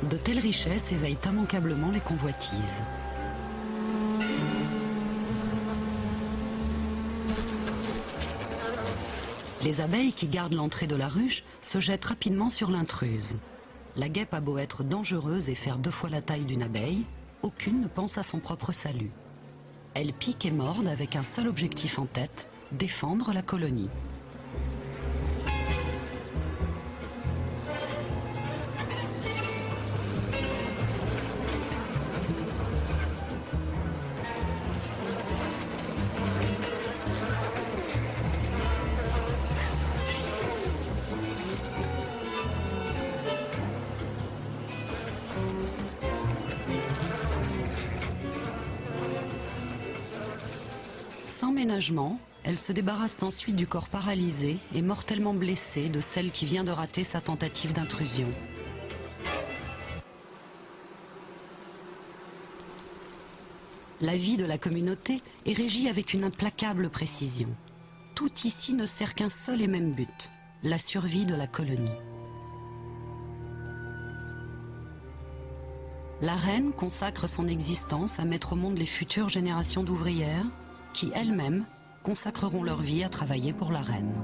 De telles richesses éveillent immanquablement les convoitises. Les abeilles qui gardent l'entrée de la ruche se jettent rapidement sur l'intruse. La guêpe a beau être dangereuse et faire 2 fois la taille d'une abeille, aucune ne pense à son propre salut. Elle pique et morde avec un seul objectif en tête, défendre la colonie. Sans ménagement, elle se débarrasse ensuite du corps paralysé et mortellement blessé de celle qui vient de rater sa tentative d'intrusion. La vie de la communauté est régie avec une implacable précision. Tout ici ne sert qu'un seul et même but, la survie de la colonie. La reine consacre son existence à mettre au monde les futures générations d'ouvrières qui elles-mêmes consacreront leur vie à travailler pour la reine.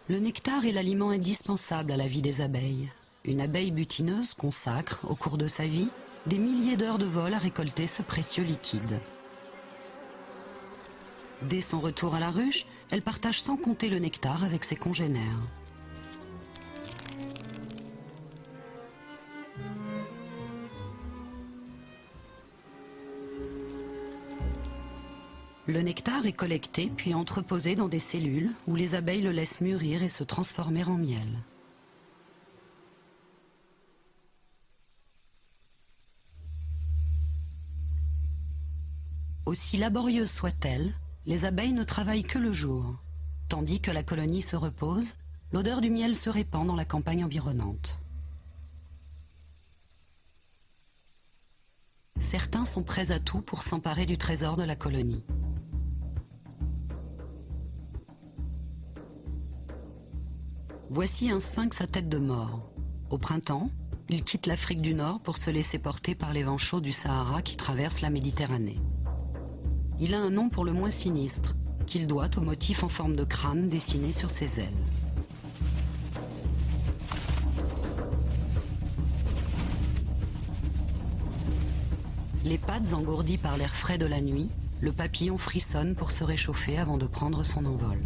Le nectar est l'aliment indispensable à la vie des abeilles. Une abeille butineuse consacre, au cours de sa vie, des milliers d'heures de vol à récolter ce précieux liquide. Dès son retour à la ruche, elle partage sans compter le nectar avec ses congénères. Le nectar est collecté puis entreposé dans des cellules où les abeilles le laissent mûrir et se transformer en miel. Aussi laborieuse soit-elle, les abeilles ne travaillent que le jour. Tandis que la colonie se repose, l'odeur du miel se répand dans la campagne environnante. Certains sont prêts à tout pour s'emparer du trésor de la colonie. Voici un sphinx à tête de mort. Au printemps, il quitte l'Afrique du Nord pour se laisser porter par les vents chauds du Sahara qui traversent la Méditerranée. Il a un nom pour le moins sinistre, qu'il doit au motif en forme de crâne dessiné sur ses ailes. Les pattes engourdies par l'air frais de la nuit, le papillon frissonne pour se réchauffer avant de prendre son envol.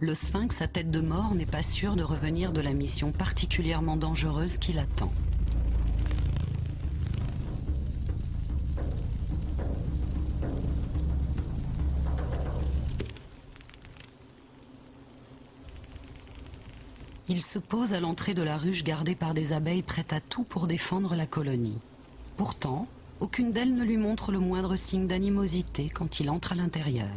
Le sphinx à tête de mort n'est pas sûr de revenir de la mission particulièrement dangereuse qui l'attend. Il se pose à l'entrée de la ruche gardée par des abeilles prêtes à tout pour défendre la colonie. Pourtant, aucune d'elles ne lui montre le moindre signe d'animosité quand il entre à l'intérieur.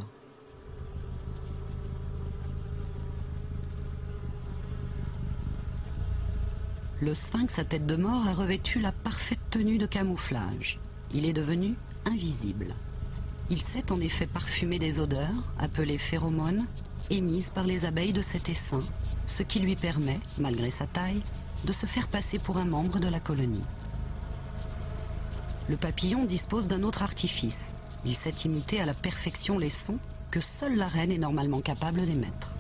Le sphinx à tête de mort a revêtu la parfaite tenue de camouflage. Il est devenu invisible. Il sait en effet parfumer des odeurs, appelées phéromones, émises par les abeilles de cet essaim, ce qui lui permet, malgré sa taille, de se faire passer pour un membre de la colonie. Le papillon dispose d'un autre artifice. Il sait imiter à la perfection les sons que seule la reine est normalement capable d'émettre.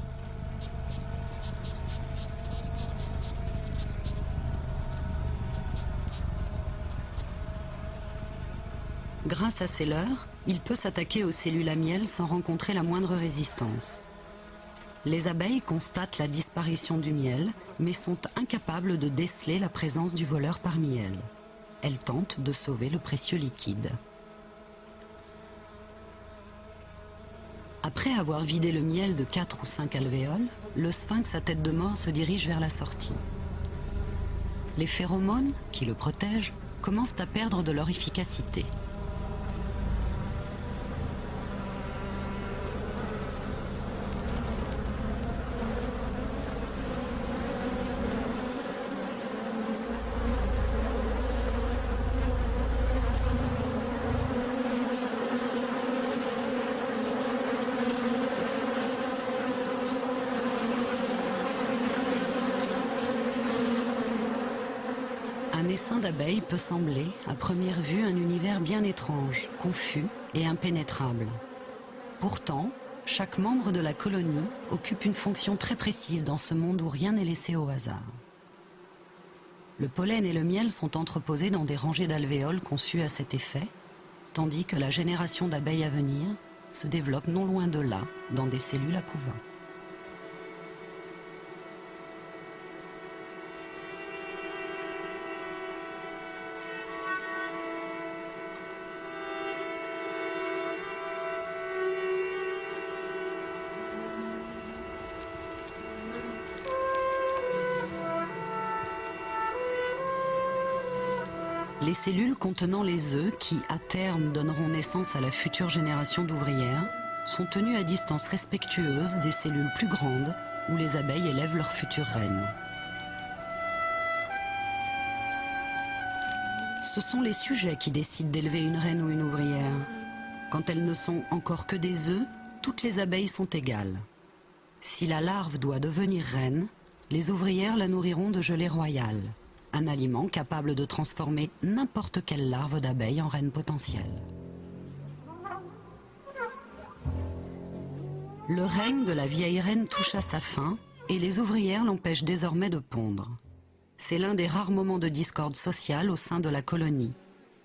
Grâce à ses leurres, il peut s'attaquer aux cellules à miel sans rencontrer la moindre résistance. Les abeilles constatent la disparition du miel, mais sont incapables de déceler la présence du voleur parmi elles. Elles tentent de sauver le précieux liquide. Après avoir vidé le miel de 4 ou 5 alvéoles, le sphinx à tête de mort se dirige vers la sortie. Les phéromones, qui le protègent, commencent à perdre de leur efficacité. Un essaim d'abeilles peut sembler, à première vue, un univers bien étrange, confus et impénétrable. Pourtant, chaque membre de la colonie occupe une fonction très précise dans ce monde où rien n'est laissé au hasard. Le pollen et le miel sont entreposés dans des rangées d'alvéoles conçues à cet effet, tandis que la génération d'abeilles à venir se développe non loin de là, dans des cellules à couvain. Les cellules contenant les œufs qui, à terme, donneront naissance à la future génération d'ouvrières, sont tenues à distance respectueuse des cellules plus grandes où les abeilles élèvent leurs futures reines. Ce sont les sujets qui décident d'élever une reine ou une ouvrière. Quand elles ne sont encore que des œufs, toutes les abeilles sont égales. Si la larve doit devenir reine, les ouvrières la nourriront de gelée royale, un aliment capable de transformer n'importe quelle larve d'abeille en reine potentielle. Le règne de la vieille reine touche à sa fin et les ouvrières l'empêchent désormais de pondre. C'est l'un des rares moments de discorde sociale au sein de la colonie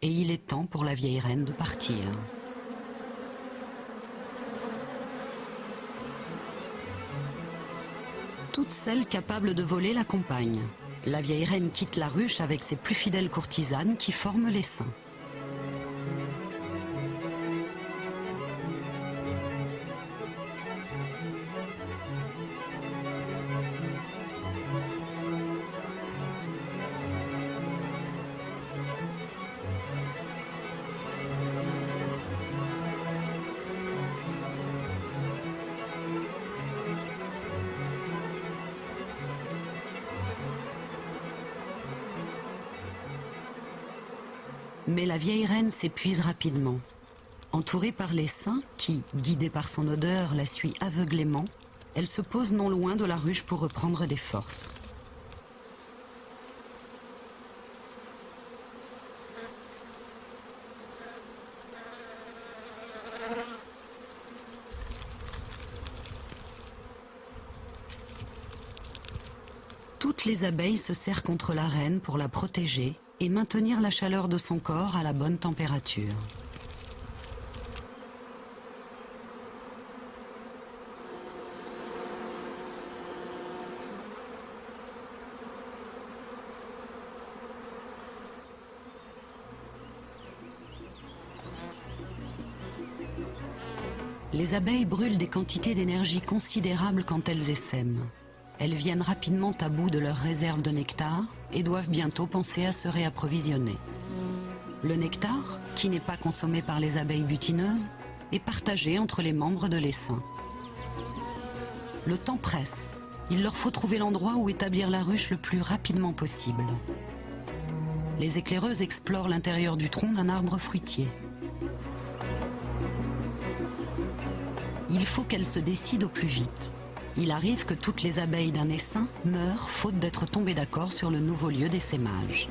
et il est temps pour la vieille reine de partir. Toutes celles capables de voler l'accompagnent. La vieille reine quitte la ruche avec ses plus fidèles courtisanes qui forment l'essaim. Mais la vieille reine s'épuise rapidement. Entourée par l'essaim, qui, guidée par son odeur, la suit aveuglément, elle se pose non loin de la ruche pour reprendre des forces. Toutes les abeilles se serrent contre la reine pour la protéger et maintenir la chaleur de son corps à la bonne température. Les abeilles brûlent des quantités d'énergie considérables quand elles essaiment. Elles viennent rapidement à bout de leurs réserves de nectar et doivent bientôt penser à se réapprovisionner. Le nectar, qui n'est pas consommé par les abeilles butineuses, est partagé entre les membres de l'essaim. Le temps presse. Il leur faut trouver l'endroit où établir la ruche le plus rapidement possible. Les éclaireuses explorent l'intérieur du tronc d'un arbre fruitier. Il faut qu'elles se décident au plus vite. Il arrive que toutes les abeilles d'un essaim meurent faute d'être tombées d'accord sur le nouveau lieu d'essaimage.